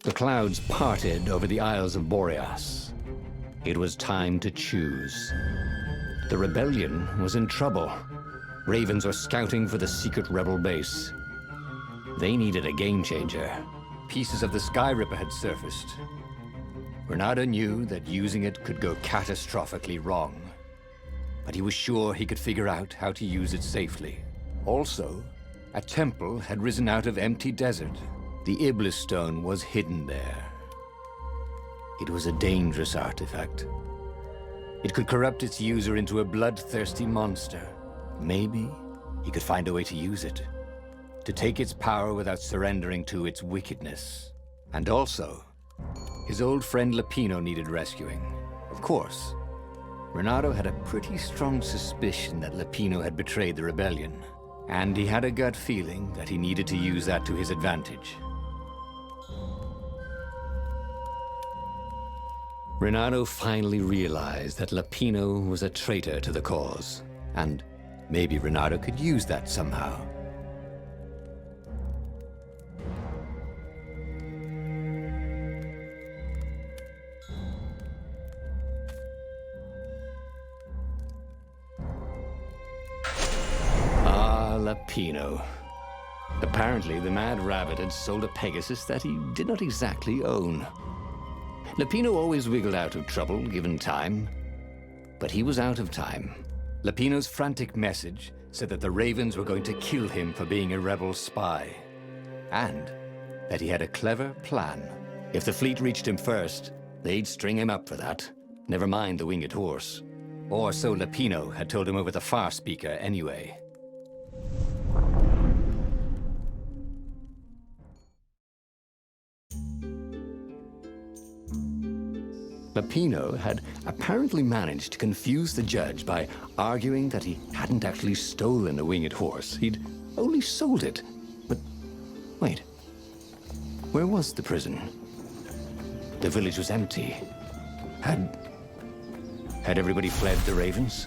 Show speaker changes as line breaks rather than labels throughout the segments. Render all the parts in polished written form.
The clouds parted over the Isles of Boreas. It was time to choose. The rebellion was in trouble. Ravens were scouting for the secret rebel base. They needed a game changer. Pieces of the Sky Ripper had surfaced. Renato knew that using it could go catastrophically wrong, but he was sure he could figure out how to use it safely. Also, a temple had risen out of empty desert. The Iblis stone was hidden there. It was a dangerous artifact. It could corrupt its user into a bloodthirsty monster. Maybe he could find a way to use it, to take its power without surrendering to its wickedness. And also, his old friend Lapino needed rescuing. Of course, Renato had a pretty strong suspicion that Lapino had betrayed the rebellion, and he had a gut feeling that he needed to use that to his advantage. Renato finally realized that Lapino was a traitor to the cause, and maybe Renato could use that somehow. Lapino. Apparently, the Mad Rabbit had sold a Pegasus that he did not exactly own. Lapino always wiggled out of trouble, given time. But he was out of time. Lapino's frantic message said that the Ravens were going to kill him for being a rebel spy. And that he had a clever plan. If the fleet reached him first, they'd string him up for that. Never mind the winged horse. Or so Lapino had told him over the far speaker anyway. Lapino had apparently managed to confuse the judge by arguing that he hadn't actually stolen a winged horse. He'd only sold it. But wait, where was the prison? The village was empty. Had everybody fled the Ravens?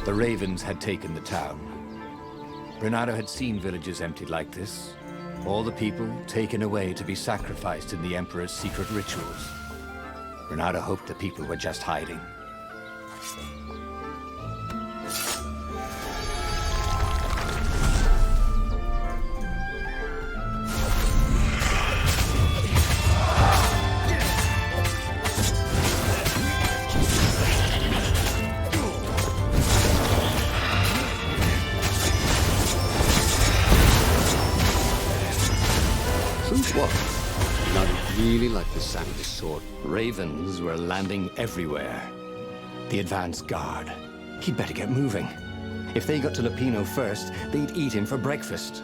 The Ravens had taken the town. Renato had seen villages emptied like this. All the people taken away to be sacrificed in the Emperor's secret rituals. Renato hoped the people were just hiding.
Really like the sound of sword.
Ravens were landing everywhere. The advance guard. He'd better get moving. If they got to Lapino first, they'd eat him for breakfast.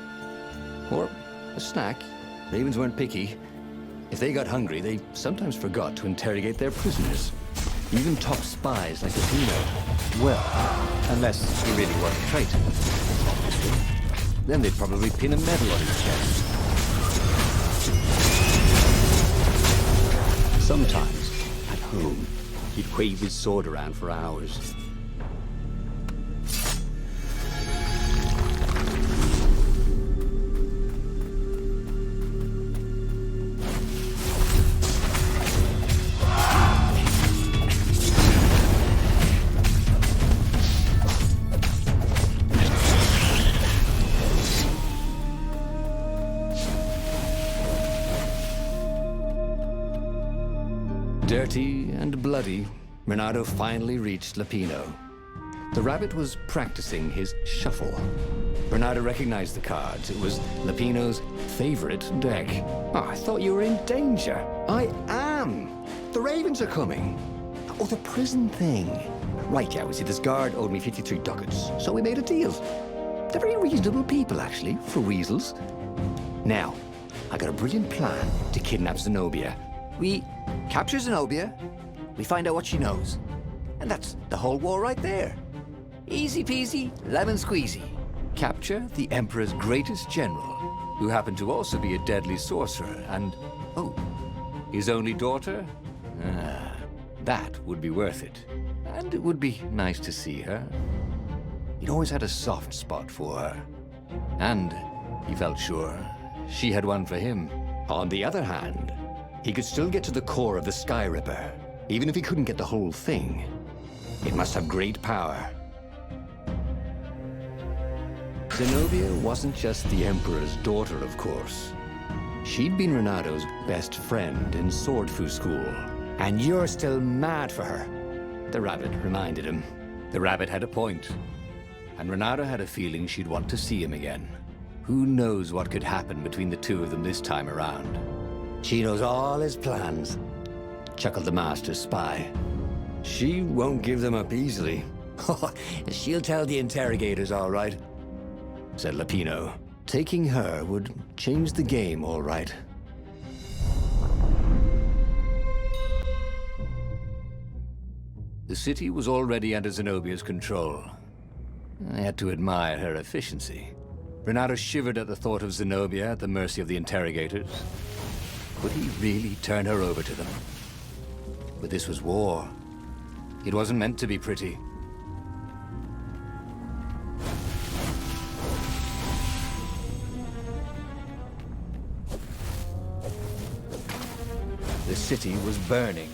Or a snack. Ravens weren't picky. If they got hungry, they sometimes forgot to interrogate their prisoners. Even top spies like Lapino. Well, unless he really was a traitor. Obviously. Then they'd probably pin a medal on his chest.
Sometimes, at home, he'd wave his sword around for hours.
Dirty and bloody, Renato finally reached Lapino. The rabbit was practicing his shuffle. Renato recognized the cards. It was Lapino's favorite deck. Oh, I thought you were in danger. I am! The Ravens are coming. Oh, the prison thing. Right, yeah, see, this guard owed me 53 ducats, so we made a deal. They're very reasonable people, actually, for weasels. Now, I got a brilliant plan to kidnap Zenobia. We capture Zenobia, we find out what she knows, and that's the whole war right there. Easy peasy, lemon squeezy. Capture the Emperor's greatest general, who happened to also be a deadly sorcerer, and, oh, his only daughter? That would be worth it. And it would be nice to see her. He'd always had a soft spot for her. And he felt sure she had one for him. On the other hand, he could still get to the core of the Sky Ripper, even if he couldn't get the whole thing. It must have great power. Zenobia wasn't just the Emperor's daughter, of course. She'd been Renato's best friend in Sword Fu school. And you're still mad for her, the rabbit reminded him. The rabbit had a point, and Renato had a feeling she'd want to see him again. Who knows what could happen between the two of them this time around? She knows all his plans, chuckled the master spy. She won't give them up easily. She'll tell the interrogators, all right, said Lapino. Taking her would change the game, all right. The city was already under Zenobia's control. I had to admire her efficiency. Renato shivered at the thought of Zenobia at the mercy of the interrogators. Would he really turn her over to them? But this was war. It wasn't meant to be pretty. The city was burning,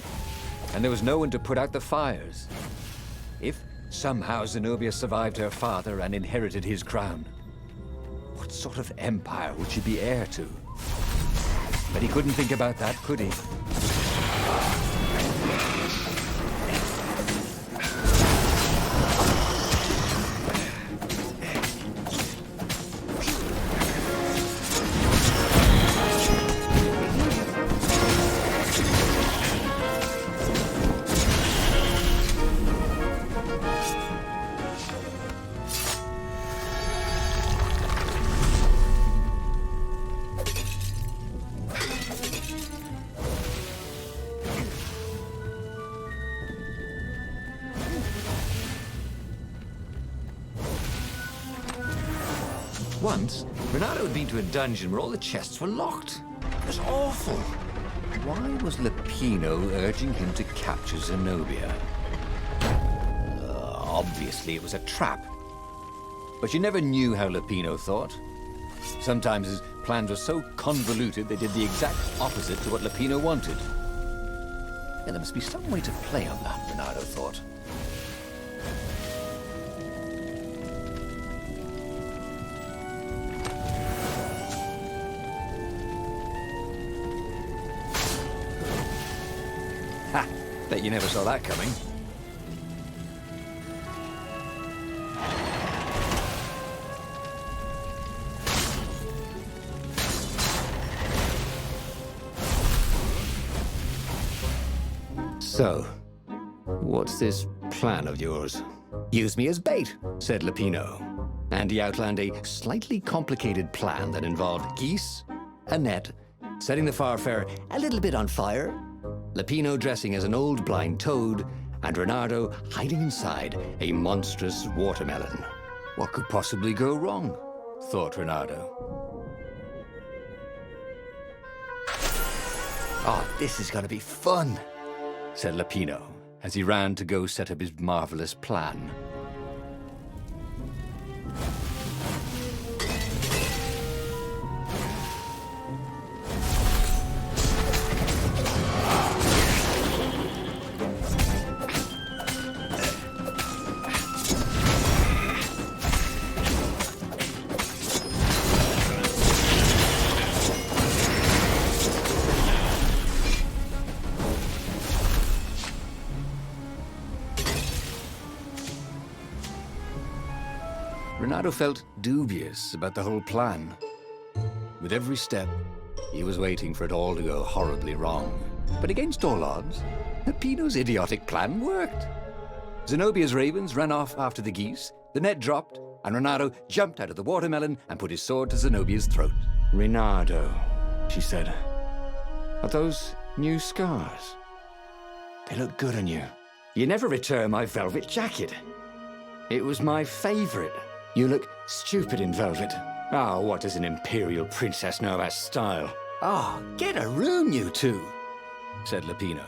and there was no one to put out the fires. If somehow Zenobia survived her father and inherited his crown, what sort of empire would she be heir to? But he couldn't think about that, could he? Once, Renato had been to a dungeon where all the chests were locked. It was awful. Why was Lapino urging him to capture Zenobia? Obviously it was a trap. But you never knew how Lapino thought. Sometimes his plans were so convoluted they did the exact opposite to what Lapino wanted. And there must be some way to play on that, Renato thought. Ha! Bet you never saw that coming. So, what's this plan of yours? Use me as bait, said Lapino. And he outlined a slightly complicated plan that involved geese, a net, setting the Farfarer a little bit on fire, Lapino dressing as an old blind toad, and Renato hiding inside a monstrous watermelon. What could possibly go wrong? Thought Renato. Oh, this is gonna be fun, said Lapino, as he ran to go set up his marvelous plan. Renato felt dubious about the whole plan. With every step, he was waiting for it all to go horribly wrong. But against all odds, Lapino's idiotic plan worked. Zenobia's ravens ran off after the geese, the net dropped, and Renato jumped out of the watermelon and put his sword to Zenobia's throat. Renato, she said, are those new scars? They look good on you. You never returned my velvet jacket. It was my favorite. You look stupid in velvet. Ah, what does an imperial princess know about style?
Ah, get a room, you two,
Said Lapino,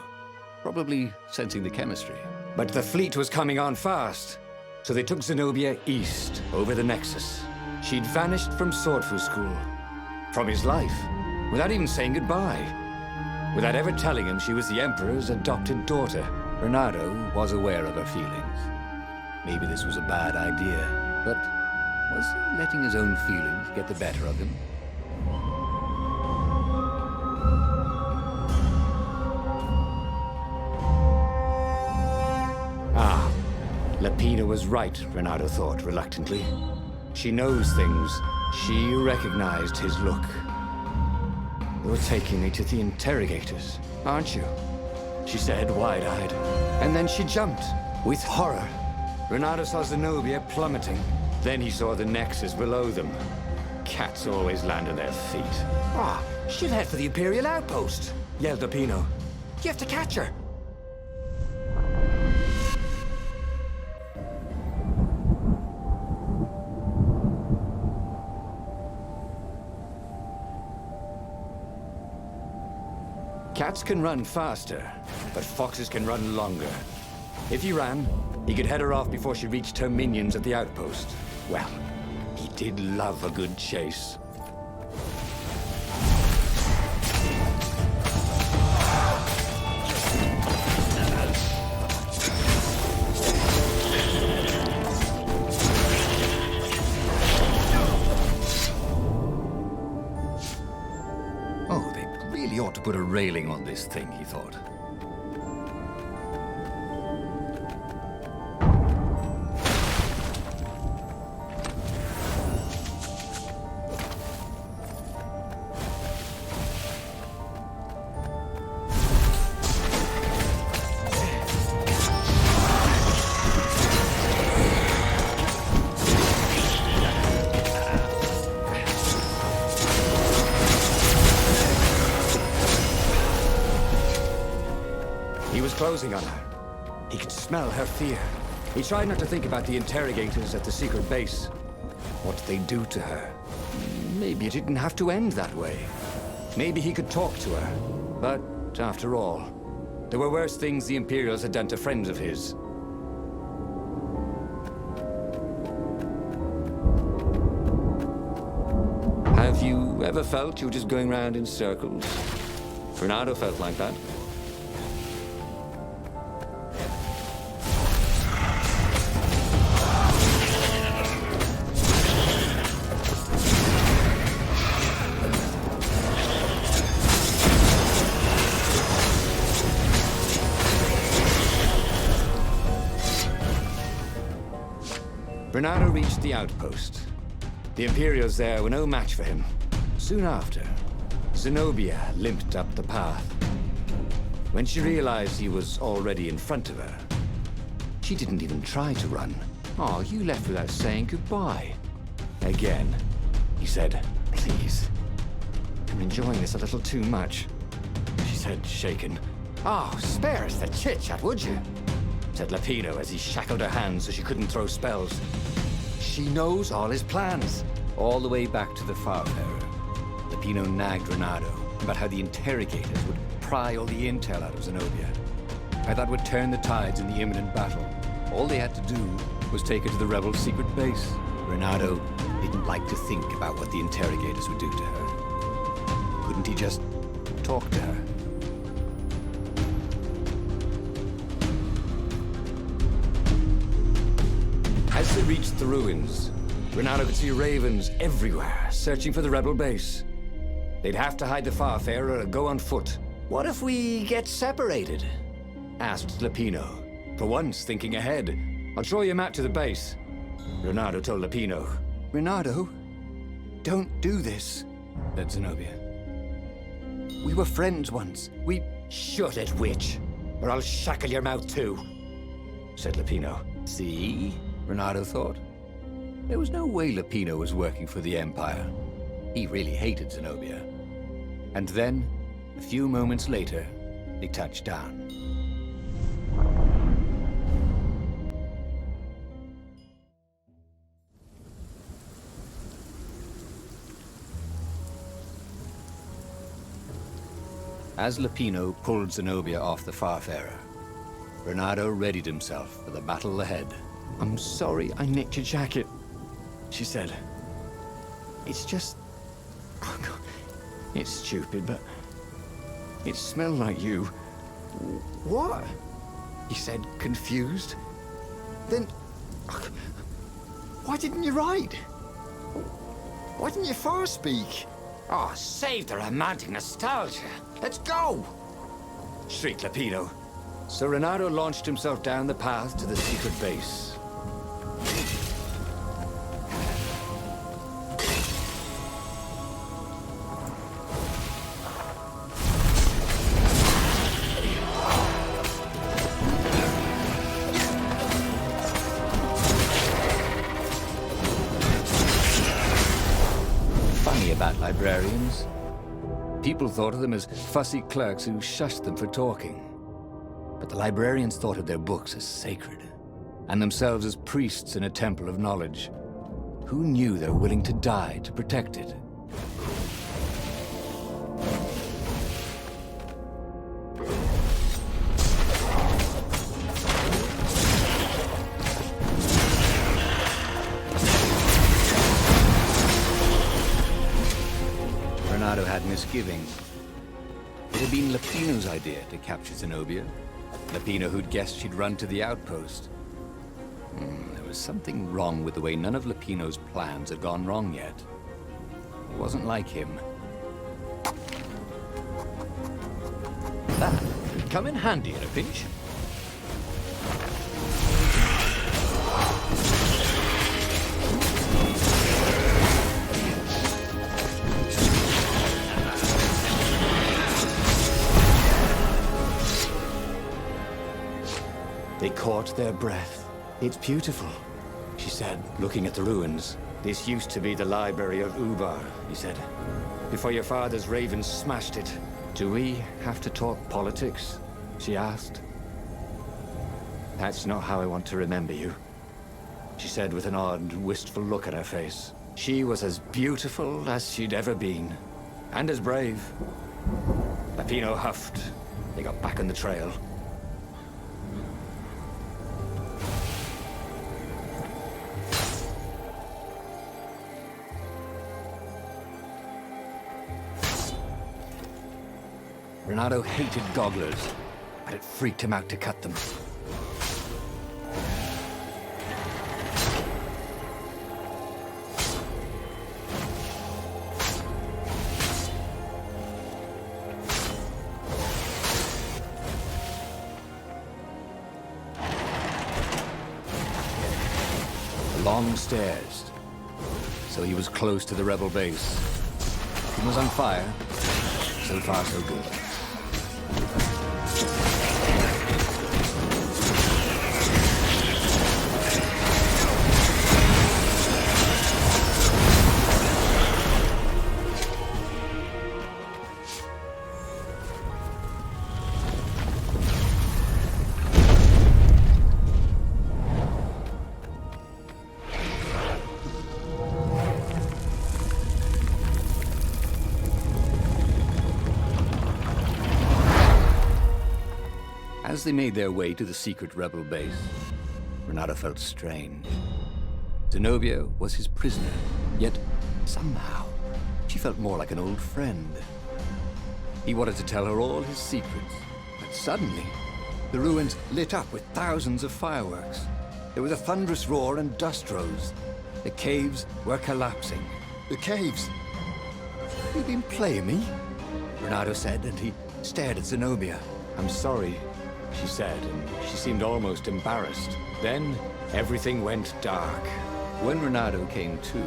probably sensing the chemistry. But the fleet was coming on fast, so they took Zenobia east, over the Nexus. She'd vanished from Swordfu School, from his life, without even saying goodbye. Without ever telling him she was the Emperor's adopted daughter. Bernardo was aware of her feelings. Maybe this was a bad idea, but was he letting his own feelings get the better of him? Ah, Lapina was right, Renato thought reluctantly. She knows things. She recognized his look. You're taking me to the interrogators, aren't you? She said, wide-eyed. And then she jumped, with horror. Renato saw Zenobia plummeting. Then he saw the Nexus below them. Cats always land on their feet. Ah, she'll head for the Imperial outpost, yelled Lapino. You have to catch her. Cats can run faster, but foxes can run longer. If he ran, he could head her off before she reached her minions at the outpost. Well, he did love a good chase. Oh, they really ought to put a railing on this thing, he thought. He was closing on her. He could smell her fear. He tried not to think about the interrogators at the secret base. What did they do to her? Maybe it didn't have to end that way. Maybe he could talk to her. But, after all, there were worse things the Imperials had done to friends of his. Have you ever felt you were just going round in circles? Renato felt like that. Bernardo reached the outpost. The Imperials there were no match for him. Soon after, Zenobia limped up the path. When she realized he was already in front of her, she didn't even try to run. Oh, you left without saying goodbye. Again, he said, please. I'm enjoying this a little too much. She said, shaken. Oh, spare us the chit-chat, would you? Said Lapino as he shackled her hands so she couldn't throw spells. She knows all his plans. All the way back to the Farfarer, Lapino nagged Renato about how the interrogators would pry all the intel out of Zenobia. How that would turn the tides in the imminent battle. All they had to do was take her to the rebel secret base. Renato didn't like to think about what the interrogators would do to her. Couldn't he just talk to her? As they reached the ruins, Renato could see ravens everywhere, searching for the rebel base. They'd have to hide the Farfarer or go on foot. What if we get separated? Asked Lapino, for once thinking ahead. I'll show you a map to the base. Renato told Lapino. Renato, don't do this, said Zenobia. We were friends once. We... Shut it, witch, or I'll shackle your mouth too, said Lapino. See? Renato thought. There was no way Lapino was working for the Empire. He really hated Zenobia. And then, a few moments later, they touched down. As Lupino pulled Zenobia off the Farfarer, Renato readied himself for the battle ahead. "I'm sorry I nicked your jacket," she said. "It's just... oh, God. It's stupid, but it smelled like you." "What?" he said, confused. "Then... why didn't you write? Why didn't you first speak?" "Oh, save the romantic nostalgia. Let's go!" shrieked Lupino. So Renato launched himself down the path to the secret base. Funny about librarians. People thought of them as fussy clerks who shushed them for talking. But the librarians thought of their books as sacred, and themselves as priests in a temple of knowledge. Who knew they were willing to die to protect it? Renato had misgivings. It had been Lupino's idea to capture Zenobia. Lupino who'd guessed she'd run to the outpost. There was something wrong with the way none of Lupino's plans had gone wrong yet. It wasn't like him. That could come in handy in a pinch. They caught their breath. "It's beautiful," she said, looking at the ruins. "This used to be the library of Ubar," he said, "before your father's ravens smashed it." "Do we have to talk politics?" she asked. "That's not how I want to remember you," she said with an odd, wistful look at her face. She was as beautiful as she'd ever been, and as brave. Lupino huffed. They got back on the trail. Renato hated gogglers, but it freaked him out to cut them. Long stairs, so he was close to the rebel base. It was on fire. So far, so good. As they made their way to the secret rebel base, Renato felt strange. Zenobia was his prisoner, yet somehow she felt more like an old friend. He wanted to tell her all his secrets, but suddenly the ruins lit up with thousands of fireworks. There was a thunderous roar and dust rose. The caves were collapsing. The caves! "You've been playing me?" Renato said, and he stared at Zenobia. "I'm sorry," she said, and she seemed almost embarrassed. Then everything went dark. When Renato came to,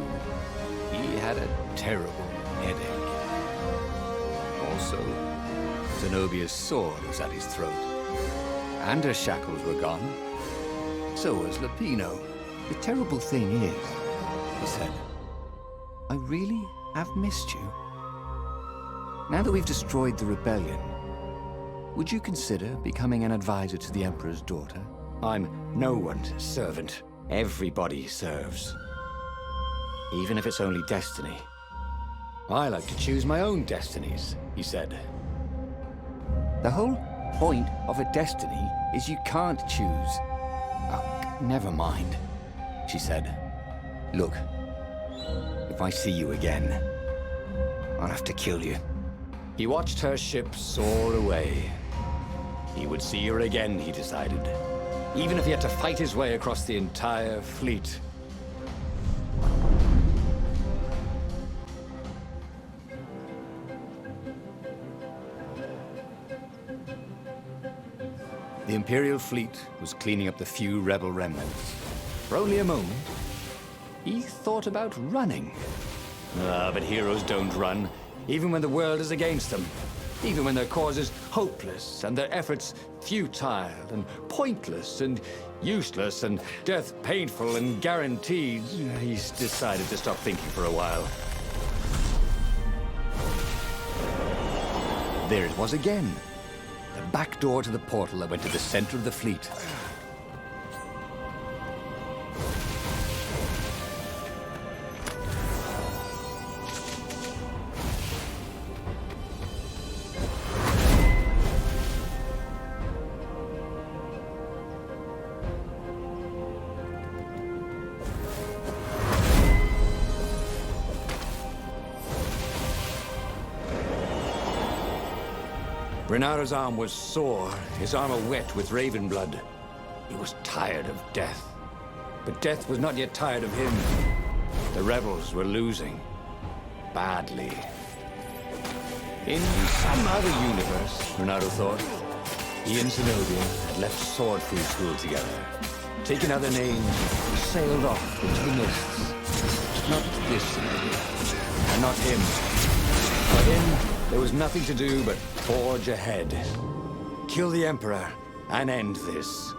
he had a terrible headache. Also, Zenobia's sword was at his throat, and her shackles were gone. So was Lupino. "The terrible thing is," he said, "I really have missed you. Now that we've destroyed the rebellion, would you consider becoming an advisor to the Emperor's daughter?" "I'm no one's servant. Everybody serves. Even if it's only destiny. I like to choose my own destinies," he said.
The whole point of a destiny is you can't choose. Oh, never mind, she said. Look, if I see you again, I'll have to kill you.
He watched her ship soar away. He would see her again, he decided, even if he had to fight his way across the entire fleet. The Imperial fleet was cleaning up the few rebel remnants. For only a moment, he thought about running. But heroes don't run, even when the world is against them. Even when their cause is hopeless, and their efforts futile, and pointless, and useless, and death painful and guaranteed. He's decided to stop thinking for a while. There it was again. The back door to the portal that went to the center of the fleet. Renaro's arm was sore, his armor wet with raven blood. He was tired of death. But death was not yet tired of him. The rebels were losing. Badly. In some other universe, Renaro thought, he and Zenobia had left sword food school together, taken other names, and sailed off into the mists. Not this Zenobia, and not him. For him, there was nothing to do but forge ahead. Kill the Emperor and end this.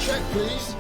Check, please.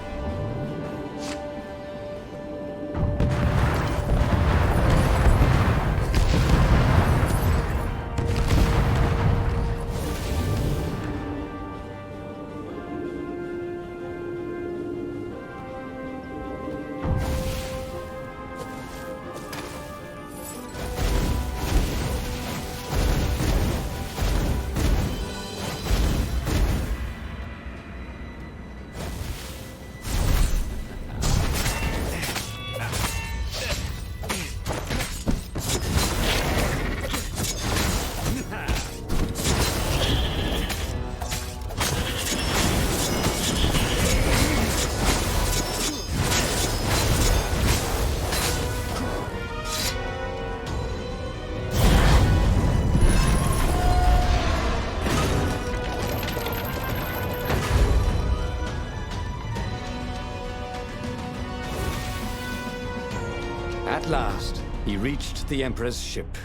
At last, he reached the Emperor's ship.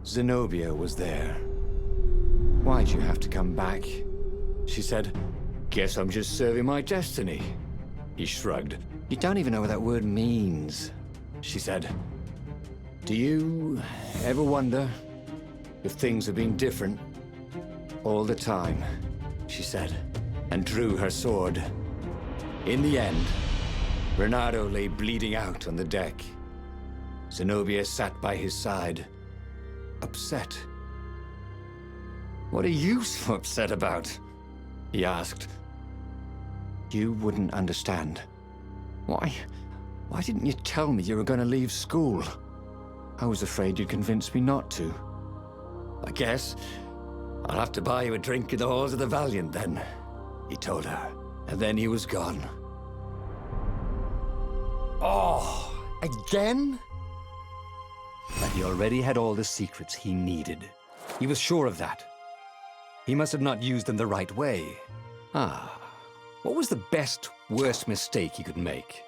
Zenobia was there. Why'd you have to come back? She said, guess I'm just serving my destiny. He shrugged. You don't even know what that word means, she said. Do you ever wonder if things have been different all the time? She said, and drew her sword. In the end, Renaro lay bleeding out on the deck. Zenobia sat by his side, upset. What are you so upset about? He asked. You wouldn't understand. Why didn't you tell me you were going to leave school? I was afraid you'd convince me not to. I guess I'll have to buy you a drink in the halls of the Valiant then, he told her. And then he was gone. Oh, again? But he already had all the secrets he needed. He was sure of that. He must have not used them the right way. What was the best, worst mistake he could make?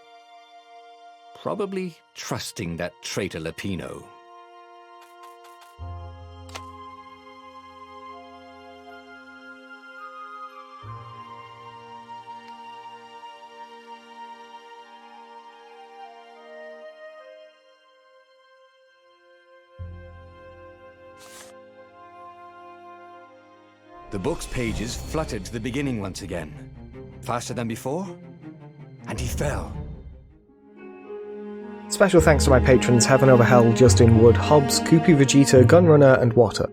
Probably trusting that traitor Lapino.
The book's pages fluttered to the beginning once again. Faster than before? And he fell.
Special thanks to my patrons Heaven Over Hell, Justin Wood, Hobbs, Koopy Vegeta, Gunrunner and Water.